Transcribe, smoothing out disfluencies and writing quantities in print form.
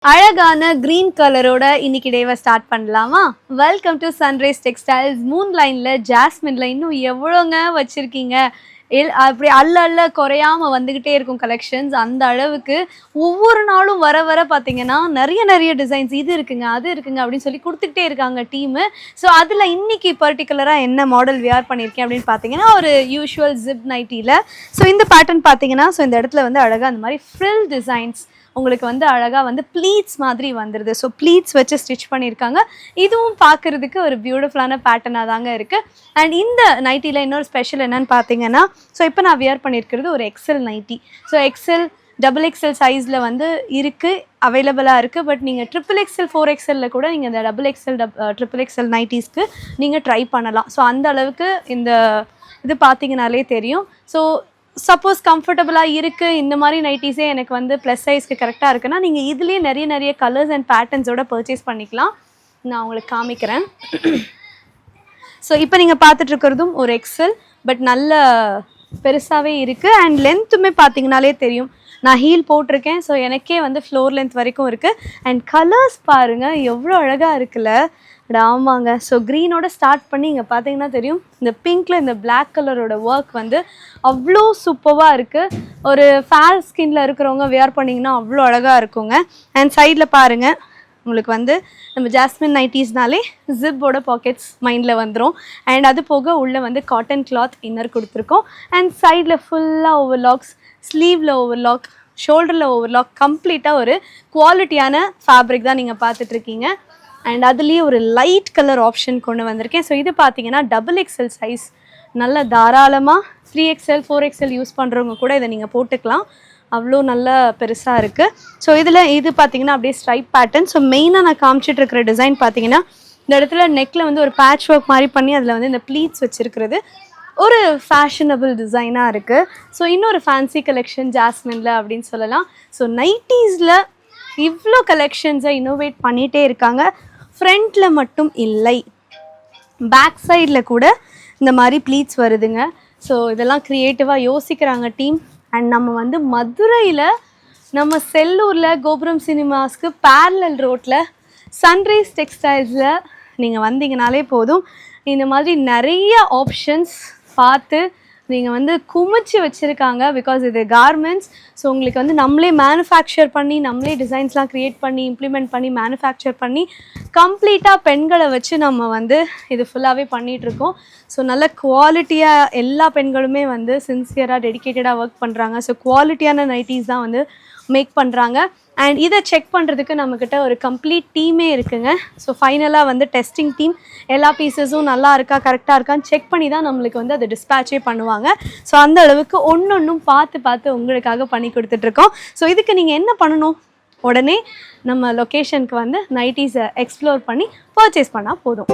அழகான கிரீன் கலரோட இன்னைக்கு டேவை ஸ்டார்ட் பண்ணலாமா? Welcome to sunrise textiles. Moon லைன்ல ஜாஸ்மின்ல இன்னும் எவ்வளோங்க வச்சிருக்கீங்க? அப்படி அல்ல குறையாம வந்துகிட்டே இருக்கும் கலெக்ஷன்ஸ். அந்த அளவுக்கு ஒவ்வொரு நாளும் வர வர பார்த்தீங்கன்னா நிறைய டிசைன்ஸ் இது இருக்குங்க அது இருக்குங்க அப்படின்னு சொல்லி கொடுத்துக்கிட்டே இருக்காங்க டீமு. ஸோ அதில் இன்னைக்கு பர்டிகுலராக என்ன மாடல் வியர் பண்ணியிருக்கேன் அப்படின்னு பார்த்தீங்கன்னா ஒரு யூஷுவல் ஜிப் நைட்டியில். ஸோ இந்த பேட்டர்ன் பார்த்தீங்கன்னா ஸோ இந்த இடத்துல வந்து அழகாக அந்த மாதிரி ஃப்ரில் டிசைன்ஸ் உங்களுக்கு வந்து அழகாக வந்து ப்ளீட்ஸ் மாதிரி வந்துடுது. ஸோ ப்ளீட்ஸ் வச்சு ஸ்டிச் பண்ணியிருக்காங்க. இதுவும் பார்க்குறதுக்கு ஒரு பியூட்டிஃபுல்லான பேட்டர்னாக தாங்க இருக்குது. அண்ட் இந்த நைட்டியில் இன்னொரு ஸ்பெஷல் என்னன்னு பார்த்தீங்கன்னா ஸோ இப்போ நான் வியர் பண்ணியிருக்கிறது ஒரு XL nightie. So XL double XL சைஸில் வந்து இருக்குது, அவைலபிளாக இருக்குது. பட் நீங்கள் ட்ரிபிள் எக்ஸல் 4XL கூட நீங்கள் இந்த டபுள் எக்ஸல் ட்ரிபிள் எக்ஸல் நைட்டிஸ்க்கு நீங்கள் ட்ரை பண்ணலாம். ஸோ அந்த அளவுக்கு இந்த இது பார்த்தீங்கனாலே தெரியும். ஸோ சப்போஸ் கம்ஃபர்டபுளாக இருக்குது, இந்த மாதிரி நைட்டிஸே எனக்கு வந்து ப்ளஸ் சைஸ்க்கு கரெக்டாக இருக்குன்னா நீங்கள் இதுலேயே நிறைய கலர்ஸ் அண்ட் பேட்டர்ன்ஸோட பர்ச்சேஸ் பண்ணிக்கலாம். நான் உங்களுக்கு காமிக்கிறேன். ஸோ இப்போ நீங்கள் பார்த்துட்ருக்கிறதும் ஒரு எக்ஸல், பட் நல்ல பெருசாகவே இருக்குது. அண்ட் லென்த்துமே பார்த்தீங்கனாலே தெரியும். நான் ஹீல் போட்டிருக்கேன். ஸோ எனக்கே வந்து ஃப்ளோர் லென்த் வரைக்கும் இருக்குது. அண்ட் கலர்ஸ் பாருங்கள் எவ்வளோ அழகாக இருக்குல்ல. ஆமாங்க. ஸோ க்ரீனோட ஸ்டார்ட் பண்ணி இங்கே பார்த்தீங்கன்னா தெரியும் இந்த பிங்க்கில் இந்த பிளாக் கலரோட ஒர்க் வந்து அவ்வளோ சூப்பராக இருக்குது. ஒரு ஃபேர் ஸ்கின்ல இருக்கிறவங்க வியர் பண்ணிங்கன்னா அவ்வளோ அழகாக இருக்குங்க. அண்ட் சைடில் பாருங்கள் உங்களுக்கு வந்து நம்ம ஜாஸ்மின் நைட்டிஸ்னாலே ஜிப்போட பாக்கெட்ஸ் மைண்டில் வந்துடும். அண்ட் அது போக உள்ளே வந்து காட்டன் கிளாத் இன்னர் கொடுத்துருக்கோம். அண்ட் சைடில் ஃபுல்லாக ஓவர்லாக்ஸ், ஸ்லீவில் ஓவர்லாக், ஷோல்டரில் ஓவர்லாக், கம்ப்ளீட்டாக ஒரு குவாலிட்டியான ஃபேப்ரிக் தான் நீங்கள் பார்த்துட்ருக்கீங்க. அண்ட் அதுலேயே ஒரு லைட் கலர் ஆப்ஷன் கொண்டு வந்திருக்கேன். ஸோ இது பார்த்தீங்கன்னா டபுள் எக்ஸல் சைஸ், நல்ல தாராளமாக 3XL 4XL யூஸ் பண்ணுறவங்க கூட இதை நீங்கள் போட்டுக்கலாம். அவ்வளோ நல்ல பெருசாக இருக்குது. ஸோ இதில் இது பார்த்தீங்கன்னா அப்படியே ஸ்ட்ரைப் பேட்டர்ன். ஸோ மெயினாக நான் காமிச்சிட்டு இருக்கிற டிசைன் பார்த்தீங்கன்னா இந்த இடத்துல நெக்கில் வந்து ஒரு பேட்ச் ஒர்க் மாதிரி பண்ணி அதில் வந்து இந்த ப்ளீட்ஸ் வச்சுருக்கிறது ஒரு ஃபேஷனபிள் டிசைனாக இருக்குது. ஸோ இன்னொரு ஃபேன்சி கலெக்ஷன் ஜாஸ்மினில் அப்படின்னு சொல்லலாம். ஸோ நைட்டிஸில் இவ்வளோ கலெக்ஷன்ஸை இன்னோவேட் பண்ணிகிட்டே இருக்காங்க. ஃப்ரண்ட்டில் மட்டும் இல்லை, பேக் சைடில் கூட இந்த மாதிரி ப்ளீட்ஸ் வருதுங்க. ஸோ இதெல்லாம் க்ரியேட்டிவாக யோசிக்கிறாங்க டீம். அண்ட் நம்ம வந்து மதுரையில் நம்ம செல்லூரில் கோபுரம் சினிமாஸ்க்கு பேரலல் ரோட்டில் சன்ரைஸ் டெக்ஸ்டைல்ஸில் நீங்கள் வந்தீங்கனாலே போதும். இந்த மாதிரி நிறைய ஆப்ஷன்ஸ் பார்த்து நீங்கள் வந்து குமிச்சு வச்சுருக்காங்க. பிகாஸ் இது கார்மெண்ட்ஸ். ஸோ உங்களுக்கு வந்து நம்மளே மேனுஃபேக்சர் பண்ணி நம்மளே டிசைன்ஸ்லாம் க்ரியேட் பண்ணி இம்ப்ளிமெண்ட் பண்ணி மேனுஃபேக்சர் பண்ணி கம்ப்ளீட்டாக பெண்களை வச்சு நம்ம வந்து இது ஃபுல்லாகவே பண்ணிகிட்ருக்கோம். ஸோ நல்ல குவாலிட்டியாக எல்லா பெண்களுமே வந்து சின்சியராக டெடிக்கேட்டடாக ஒர்க் பண்ணுறாங்க. ஸோ குவாலிட்டியான நைட்டிஸ் தான் வந்து மேக் பண்ணுறாங்க. அண்ட் இதை செக் பண்ணுறதுக்கு நம்மக்கிட்ட ஒரு கம்ப்ளீட் டீமே இருக்குங்க. ஸோ ஃபைனலாக வந்து டெஸ்டிங் டீம் எல்லா பீசஸும் நல்லா இருக்கா கரெக்டாக இருக்கான்னு செக் பண்ணி தான் நம்மளுக்கு வந்து அதை டிஸ்பேச்சே பண்ணுவாங்க. ஸோ அந்த அளவுக்கு ஒன்றொன்றும் பார்த்து உங்களுக்காக பண்ணி கொடுத்துட்ருக்கோம். ஸோ இதுக்கு நீங்கள் என்ன பண்ணணும், உடனே நம்ம லொக்கேஷனுக்கு வந்து நைட்டிஸை எக்ஸ்ப்ளோர் பண்ணி பர்ச்சேஸ் பண்ணால் போதும்.